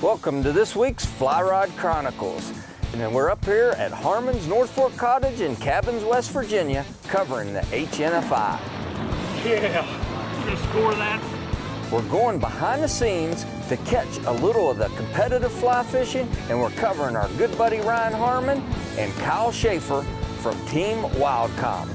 Welcome to this week's Fly Rod Chronicles. And we're up here at Harmon's North Fork Cottage in Cabins, West Virginia, covering the HNFI. Yeah, you gonna score that? We're going behind the scenes to catch a little of the competitive fly fishing, and we're covering our good buddy Ryan Harmon and Kyle Schaefer from Team Wildcom.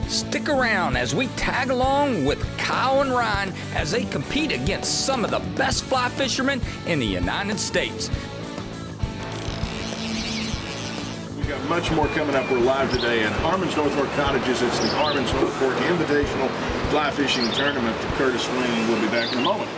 Stick around as we tag along with Kyle and Ryan as they compete against some of the best fly fishermen in the United States. We've got much more coming up. We're live today at Harmon's North Fork Cottages. It's the Harmon's North Fork Invitational Fly Fishing Tournament for Curtis Swing. We'll be back in a moment.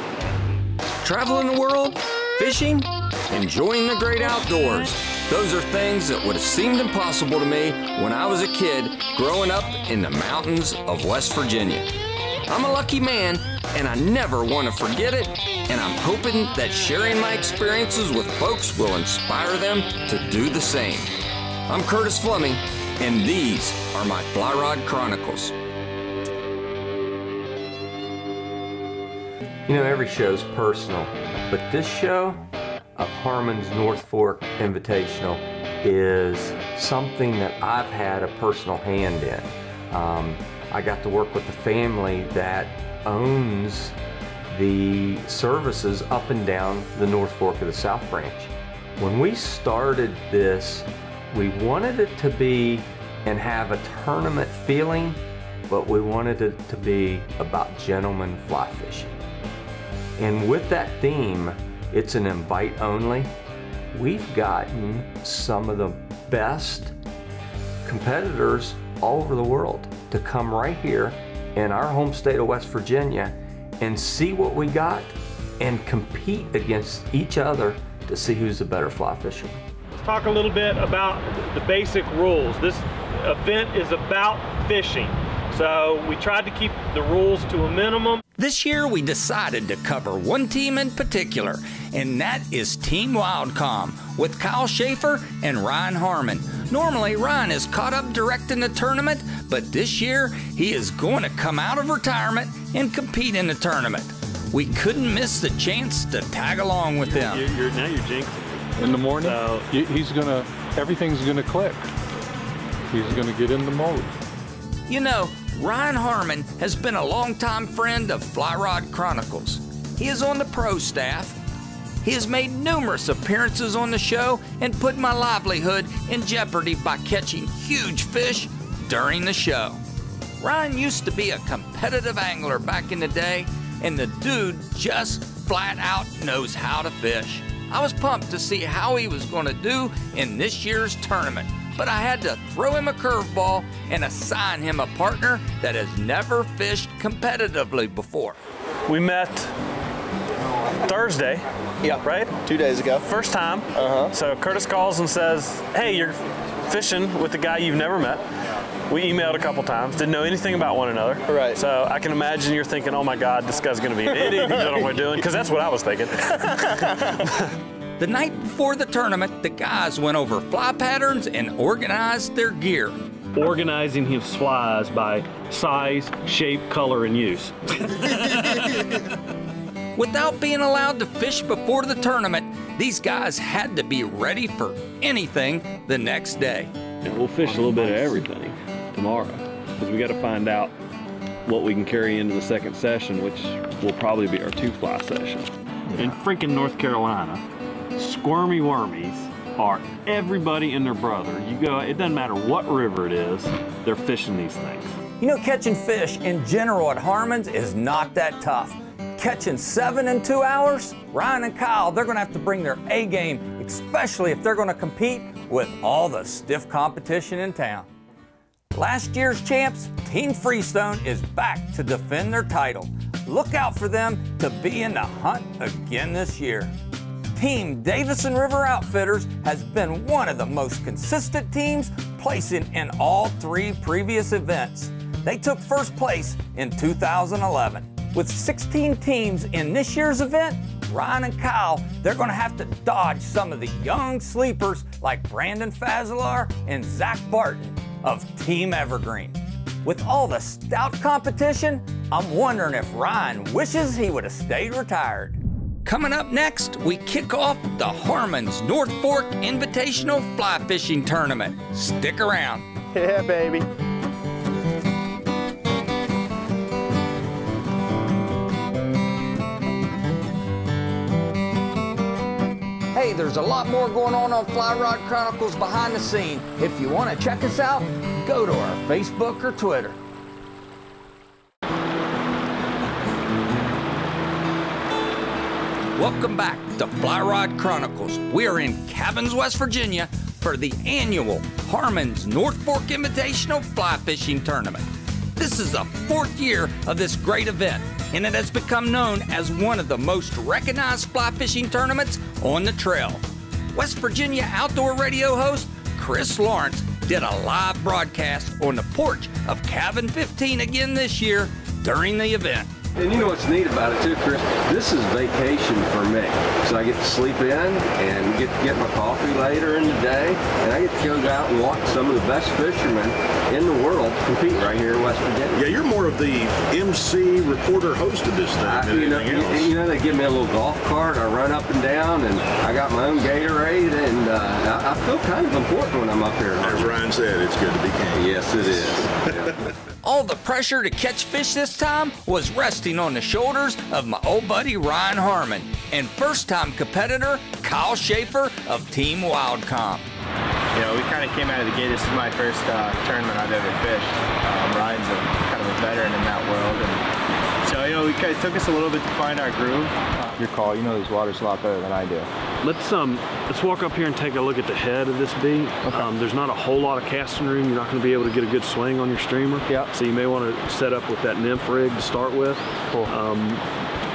Traveling the world, fishing, enjoying the great outdoors. Those are things that would have seemed impossible to me when I was a kid growing up in the mountains of West Virginia. I'm a lucky man, and I never want to forget it, and I'm hoping that sharing my experiences with folks will inspire them to do the same. I'm Curtis Fleming, and these are my Fly Rod Chronicles. You know, every show's personal, but this show of Harmon's North Fork Invitational is something that I've had a personal hand in. I got to work with the family that owns the services up and down the North Fork of the South Branch. When we started this, we wanted it to be and have a tournament feeling, but we wanted it to be about gentlemen fly fishing. And with that theme, it's an invite only. We've gotten some of the best competitors all over the world to come right here in our home state of West Virginia and see what we got and compete against each other to see who's the better fly fisherman. Let's talk a little bit about the basic rules. This event is about fishing, so we tried to keep the rules to a minimum. This year we decided to cover one team in particular, and that is Team Wildcom with Kyle Schaefer and Ryan Harmon. Normally Ryan is caught up directing the tournament, but this year he is going to come out of retirement and compete in the tournament. We couldn't miss the chance to tag along with them. Now you're jinxing. In the morning, everything's gonna click. He's gonna get in the mode. You know, Ryan Harmon has been a longtime friend of Fly Rod Chronicles. He is on the pro staff. He has made numerous appearances on the show and put my livelihood in jeopardy by catching huge fish during the show. Ryan used to be a competitive angler back in the day, and the dude just flat out knows how to fish. I was pumped to see how he was going to do in this year's tournament, but I had to throw him a curveball and assign him a partner that has never fished competitively before. We met Thursday, yeah, right? 2 days ago. First time. So Curtis calls and says, hey, you're fishing with the guy you've never met. We emailed a couple times, didn't know anything about one another. Right. So I can imagine you're thinking, oh my God, this guy's gonna be an idiot, he doesn't know what we're doing, because that's what I was thinking. The night before the tournament, the guys went over fly patterns and organized their gear. Organizing his flies by size, shape, color, and use. Without being allowed to fish before the tournament, these guys had to be ready for anything the next day. And we'll fish a little bit of everything tomorrow, because we got to find out what we can carry into the second session, which will probably be our 2-fly session. In freaking North Carolina, squirmy wormies are everybody and their brother. You go, it doesn't matter what river it is, they're fishing these things. You know, catching fish in general at Harmon's is not that tough. Catching 7 in 2 hours, Ryan and Kyle, they're gonna have to bring their A game, especially if they're gonna compete with all the stiff competition in town. Last year's champs, Team Freestone, is back to defend their title. Look out for them to be in the hunt again this year. Team Davison River Outfitters has been one of the most consistent teams, placing in all 3 previous events. They took first place in 2011. With 16 teams in this year's event, Ryan and Kyle, they're gonna have to dodge some of the young sleepers like Brandon Fazelar and Zach Barton of Team Evergreen. With all the stout competition, I'm wondering if Ryan wishes he would have stayed retired. Coming up next, we kick off the Harmon's North Fork Invitational Fly Fishing Tournament. Stick around. Yeah, baby. Hey, there's a lot more going on Fly Rod Chronicles behind the scene. If you want to check us out, go to our Facebook or Twitter. Welcome back to Fly Rod Chronicles. We are in Cabins, West Virginia for the annual Harmon's North Fork Invitational Fly Fishing Tournament. This is the 4th year of this great event, and it has become known as one of the most recognized fly fishing tournaments on the trail. West Virginia outdoor radio host Chris Lawrence did a live broadcast on the porch of Cabin 15 again this year during the event. And you know what's neat about it too, Chris? This is vacation for me. So I get to sleep in and get to get my coffee later in the day, and I get to go out and watch some of the best fishermen in the world compete right here in West Virginia. Yeah, you're more of the MC, reporter, host of this thing than anything else. You know, they give me a little golf cart, I run up and down, and I got my own Gatorade, and I feel kind of important when I'm up here. As Ryan said, it's good to be king. Yes, it is. All the pressure to catch fish this time was resting on the shoulders of my old buddy Ryan Harmon and first-time competitor Kyle Schaefer of Team Wildcom. You know, we kind of came out of the gate. This is my first tournament I've ever fished. Ryan's kind of a veteran in that world, and so you know, it took us a little bit to find our groove. Your call. You know these waters a lot better than I do. Let's walk up here and take a look at the head of this beat. Okay. There's not a whole lot of casting room. You're not going to be able to get a good swing on your streamer. Yeah. So you may want to set up with that nymph rig to start with. Cool.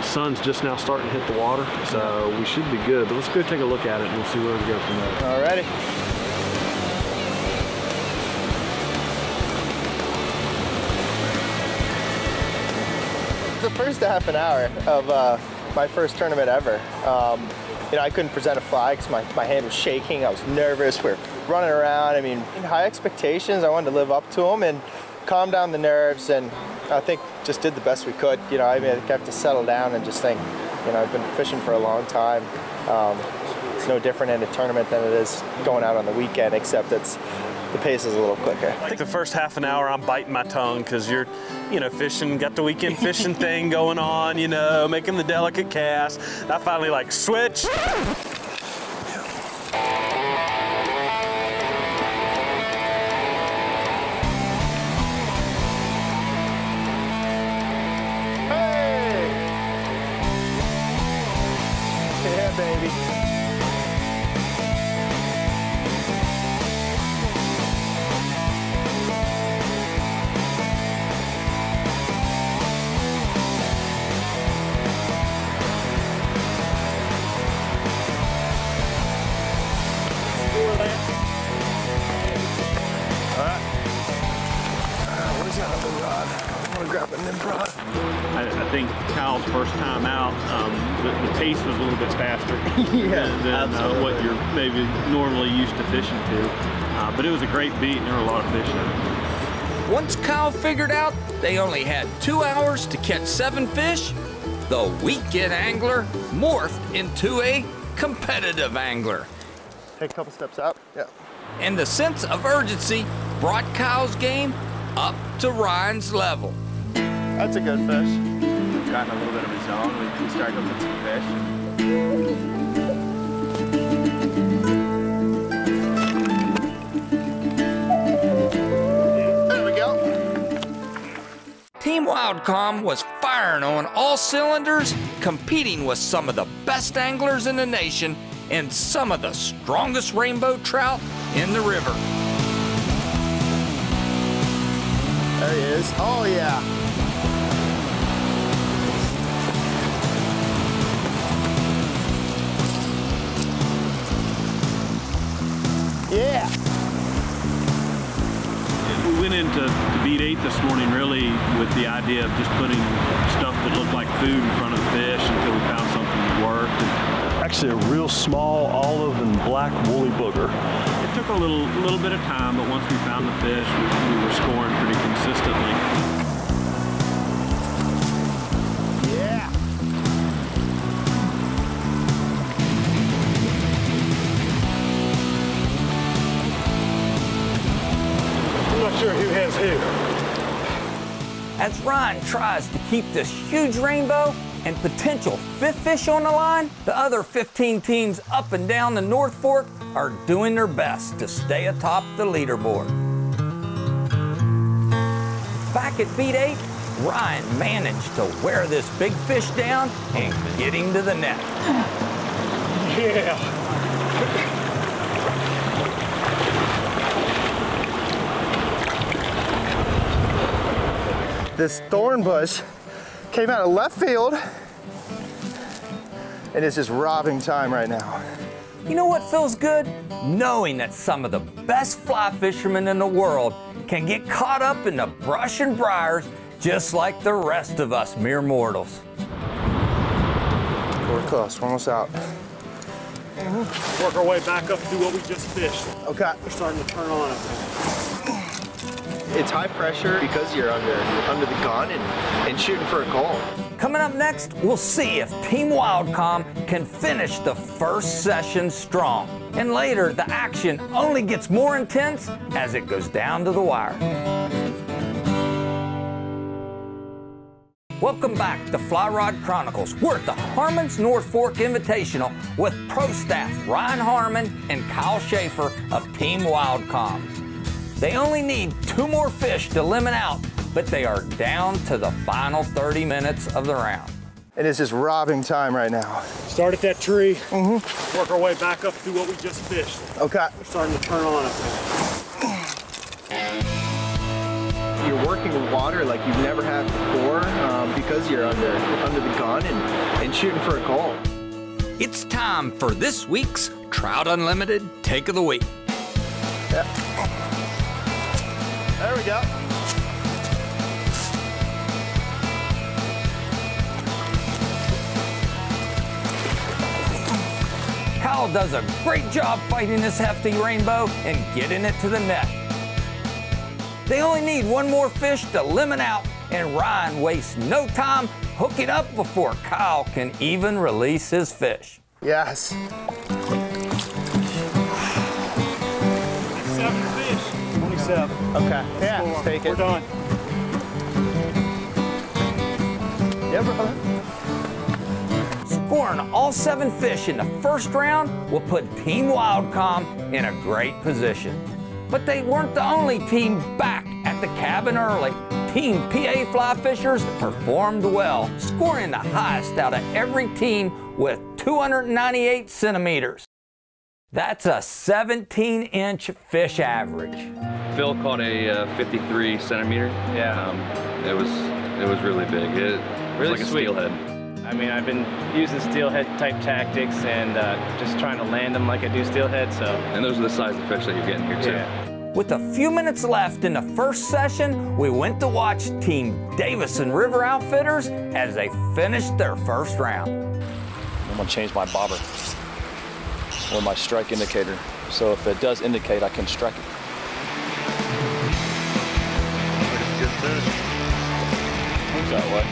Sun's just now starting to hit the water, so we should be good. But let's go take a look at it and we'll see where we go from there. Alrighty. The first half an hour of my first tournament ever. You know, I couldn't present a fly because my hand was shaking. I was nervous. We were running around. I mean, high expectations. I wanted to live up to them and calm down the nerves, and I think just did the best we could. You know, I mean, I have to settle down and just think, you know, I've been fishing for a long time. It's no different in a tournament than it is going out on the weekend, except the pace is a little quicker. I think the first half an hour I'm biting my tongue because you're, you know, fishing, got the weekend fishing thing going on, you know, making the delicate cast. I finally like switch. Hey! Yeah, baby. I think Kyle's first time out, the pace was a little bit faster than what you're maybe normally used to fishing to. But it was a great beat and there were a lot of fish in it. Once Kyle figured out they only had 2 hours to catch 7 fish, the weekend angler morphed into a competitive angler. Take a couple steps up. Yeah. And the sense of urgency brought Kyle's game up to Ryan's level. That's a good fish. We've gotten a little bit of a zone. We started to look at some fish. There we go. Team Wildcom was firing on all cylinders, competing with some of the best anglers in the nation and some of the strongest rainbow trout in the river. There he is. Oh, yeah. Yeah. We went into beat 8 this morning really with the idea of just putting stuff that looked like food in front of the fish until we found something that worked. Actually a real small olive and black woolly booger. It took a little bit of time, but once we found the fish, we were scoring pretty consistently. Yeah. As Ryan tries to keep this huge rainbow and potential 5th fish on the line, the other 15 teams up and down the North Fork are doing their best to stay atop the leaderboard. Back at beat 8, Ryan managed to wear this big fish down and get him to the net. Yeah. This thorn bush came out of left field and it's just robbing time right now. You know what feels good? Knowing that some of the best fly fishermen in the world can get caught up in the brush and briars just like the rest of us mere mortals. We're close, we're almost out. Work our way back up to what we just fished. Okay. We're starting to turn on it. It's high pressure because you're under the gun and shooting for a goal. Coming up next, we'll see if Team Wildcom can finish the first session strong. And later, the action only gets more intense as it goes down to the wire. Welcome back to Fly Rod Chronicles. We're at the Harmon's North Fork Invitational with pro staff Ryan Harmon and Kyle Schaefer of Team Wildcom. They only need 2 more fish to limit out, but they are down to the final 30 minutes of the round. And it's just robbing time right now. Start at that tree. Work our way back up to what we just fished. Okay. We're starting to turn on it. You're working with water like you've never had before because you're under the gun and shooting for a goal. It's time for this week's Trout Unlimited Take of the Week. Yep. There we go. Kyle does a great job fighting this hefty rainbow and getting it to the net. They only need 1 more fish to limit out, and Ryan wastes no time hooking up before Kyle can even release his fish. Yes. 7 fish. 27. Okay. Yeah, let's take it. We're done. Yeah, brother. Scoring all 7 fish in the first round will put Team Wildcom in a great position. But they weren't the only team back at the cabin early. Team PA Fly Fishers performed well, scoring the highest out of every team with 298 centimeters. That's a 17-inch fish average. Phil caught a 53 centimeter. Yeah. It was really big. It Really was like sweet. a steelhead. I mean, I've been using steelhead type tactics and just trying to land them like I do steelhead, so. And those are the size of fish that you're getting here too. Yeah. With a few minutes left in the first session, we went to watch Team Davison River Outfitters as they finished their first round. I'm gonna change my bobber or my strike indicator. So if it does indicate, I can strike it. Good fish. Looks that way.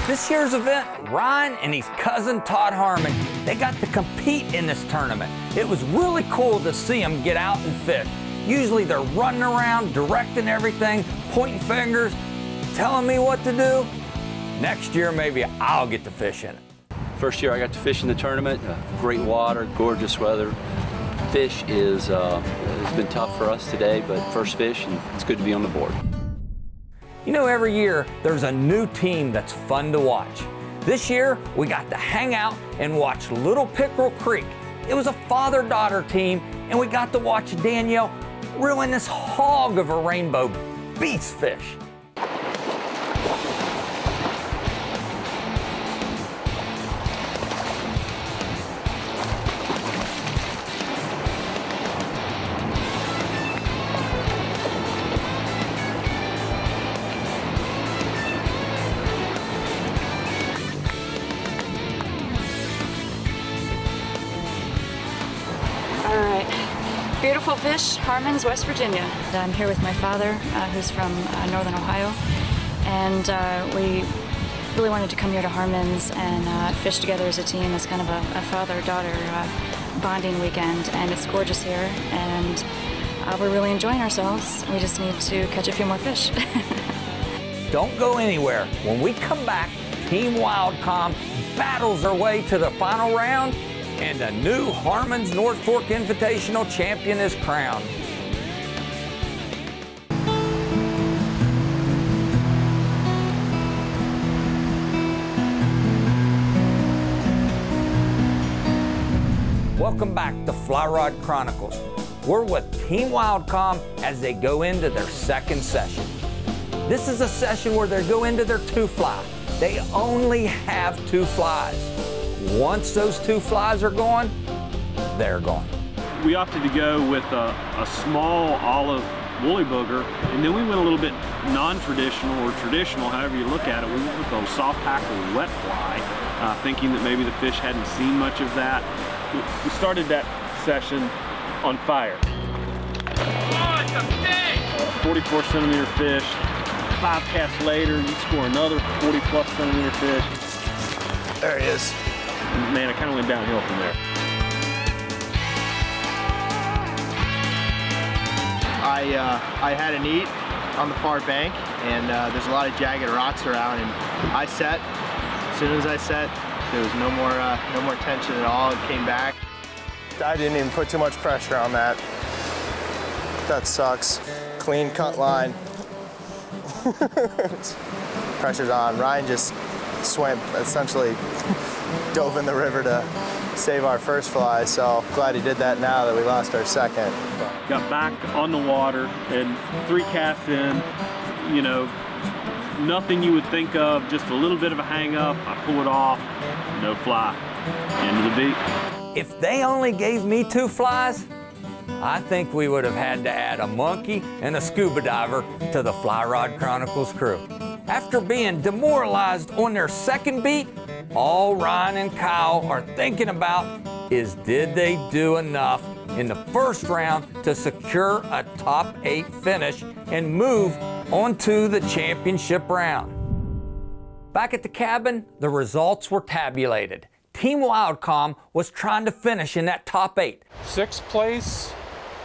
This year's event, Ryan and his cousin Todd Harmon, they got to compete in this tournament. It was really cool to see them get out and fish. Usually they're running around, directing everything, pointing fingers, telling me what to do. Next year, maybe I'll get to fish in it. First year I got to fish in the tournament. Great water, gorgeous weather. Fish has been tough for us today, but first fish, and it's good to be on the board. You know, every year there's a new team that's fun to watch. This year, we got to hang out and watch Little Pickerel Creek. It was a father-daughter team, and we got to watch Danielle reeling this hog of a rainbow beast fish. beautiful fish, Harmons, West Virginia. I'm here with my father, who's from Northern Ohio, and we really wanted to come here to Harmons and fish together as a team as kind of a father-daughter bonding weekend, and it's gorgeous here, and we're really enjoying ourselves. We just need to catch a few more fish. Don't go anywhere. When we come back, Team Wildcom battles their way to the final round, and a new Harmons North Fork Invitational champion is crowned. Welcome back to Fly Rod Chronicles. We're with Team Wildcom as they go into their second session. This is a session where they go into their 2 fly. They only have 2 flies. Once those 2 flies are gone, they're gone. We opted to go with a small olive woolly booger, and then we went a little bit non-traditional or traditional, however you look at it. We went with a soft tackle wet fly, thinking that maybe the fish hadn't seen much of that. We started that session on fire. Oh, it's a big! 44 centimeter fish. 5 casts later, you score another 40+ centimeter fish. There he is. Man, it kind of went downhill from there. I had an eat on the far bank, and there's a lot of jagged rocks around, and I set. As soon as I set, there was no more tension at all. It came back. I didn't even put too much pressure on that. That sucks. Clean cut line. Pressure's on. Ryan just swam, essentially dove in the river to save our first fly, so glad he did that now that we lost our second. Got back on the water, and 3 casts in, you know, nothing you would think of, just a little bit of a hang up. I pull it off, no fly. End of the beat. If they only gave me 2 flies, I think we would have had to add a monkey and a scuba diver to the Fly Rod Chronicles crew. After being demoralized on their second beat, all Ryan and Kyle are thinking about is, did they do enough in the first round to secure a top 8 finish and move on to the championship round? Back at the cabin, the results were tabulated. Team Wildcom was trying to finish in that top 8. 6th place,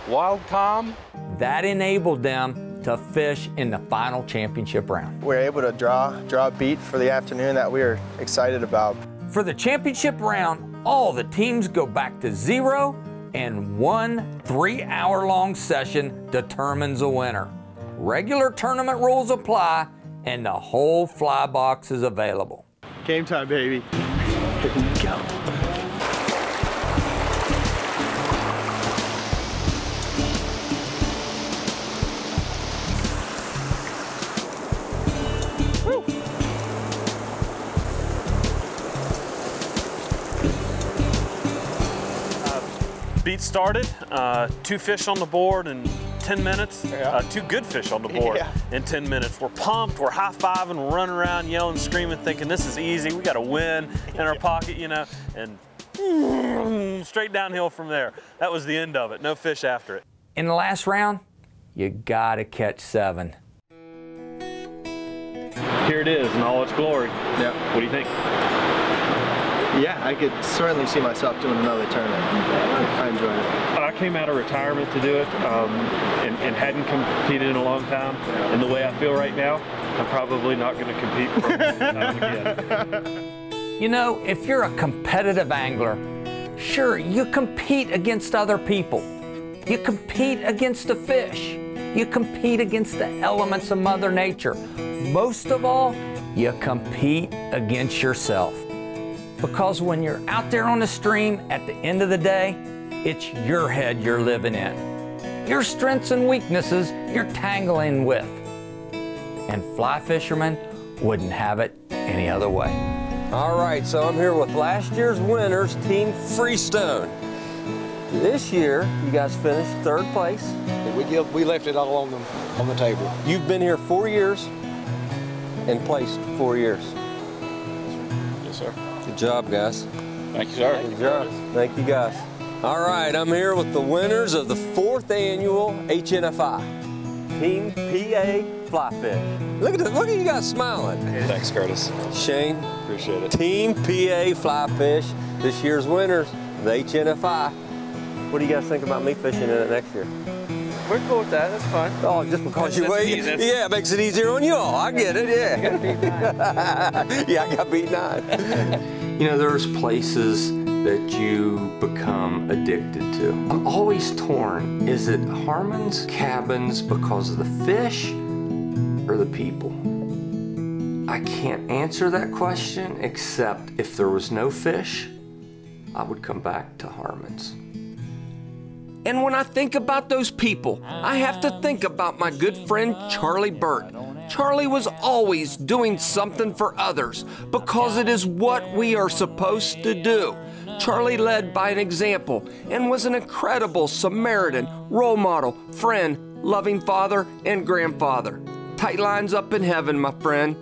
Wildcom. That enabled them to fish in the final championship round. We were able to draw a beat for the afternoon that we were excited about. For the championship round, all the teams go back to 0, and 1 3-hour-long session determines a winner. Regular tournament rules apply, and the whole fly box is available. Game time, baby. Here we go. Beat started, 2 fish on the board in 10 minutes, 2 good fish on the board in 10 minutes. We're pumped, we're high-fiving, we're running around, yelling, screaming, thinking this is easy, we got a win in our pocket, you know, and straight downhill from there. That was the end of it, no fish after it. In the last round, you gotta catch 7. Here it is in all its glory. Yeah. What do you think? Yeah, I could certainly see myself doing another tournament. I enjoyed it. I came out of retirement to do it and hadn't competed in a long time. And the way I feel right now, I'm probably not going to compete for a long time again. You know, if you're a competitive angler, sure, you compete against other people. You compete against the fish. You compete against the elements of Mother Nature. Most of all, you compete against yourself. Because when you're out there on the stream, at the end of the day, it's your head you're living in. Your strengths and weaknesses you're tangling with. And fly fishermen wouldn't have it any other way. All right, so I'm here with last year's winners, Team Freestone. This year, you guys finished 3rd place. We left it all on the table. You've been here 4 years and placed 4 years. Yes, sir. Good job, guys. Thank you, sir. Good job. Thank you, guys. All right, I'm here with the winners of the 4th annual HNFI. Team PA Fly Fish. Look at you guys smiling. Thanks, Curtis. Shane. Appreciate it. Team PA Fly Fish, this year's winners, the HNFI. What do you guys think about me fishing in it next year? We're cool with that. That's fun. Oh, just because you wait? Yeah, it makes it easier on you all. I get it, yeah. Yeah, I got beat 9. You know, there's places that you become addicted to. I'm always torn. Is it Harmon's Cabins because of the fish or the people? I can't answer that question, except if there was no fish, I would come back to Harmon's. And when I think about those people, I have to think about my good friend Charlie Burt. Charlie was always doing something for others because it is what we are supposed to do. Charlie led by an example and was an incredible Samaritan, role model, friend, loving father, and grandfather. Tight lines up in heaven, my friend.